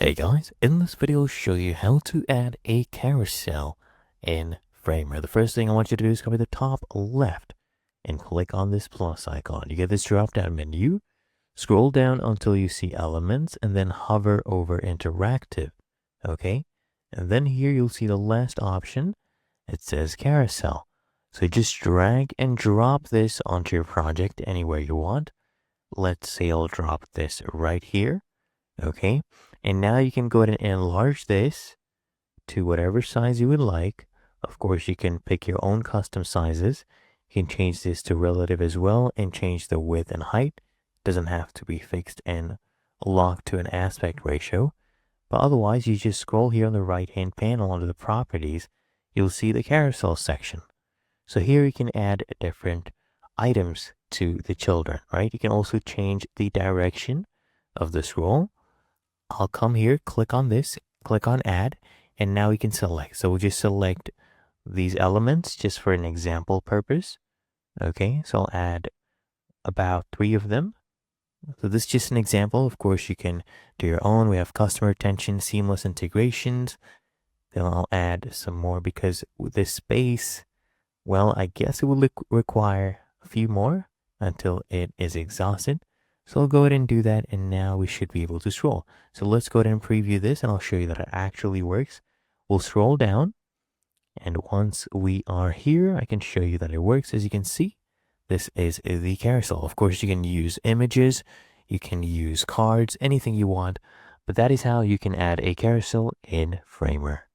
Hey guys, in this video I'll show you how to add a carousel in Framer. The first thing I want you to do is go to the top left and click on this plus icon. You get this drop down menu, scroll down until you see elements and then hover over interactive. Okay, and then here you'll see the last option. It says carousel. So just drag and drop this onto your project anywhere you want. Let's say I'll drop this right here. Okay, and now you can go ahead and enlarge this to whatever size you would like. Of course, you can pick your own custom sizes. You can change this to relative as well and change the width and height. It doesn't have to be fixed and locked to an aspect ratio. But otherwise, you just scroll here on the right hand panel under the properties. You'll see the carousel section. So here you can add different items to the children, right? You can also change the direction of the scroll. I'll come here, click on this, click on add, and now we can select. So we'll just select these elements just for an example purpose. Okay, so I'll add about 3 of them. So this is just an example. Of course, you can do your own. We have customer retention, seamless integrations. Then I'll add some more because with this space, well, I guess it will require a few more until it is exhausted. So I'll go ahead and do that, and now we should be able to scroll. So let's go ahead and preview this, and I'll show you that it actually works. We'll scroll down, and once we are here, I can show you that it works. As you can see, this is the carousel. Of course, you can use images, you can use cards, anything you want, but that is how you can add a carousel in Framer.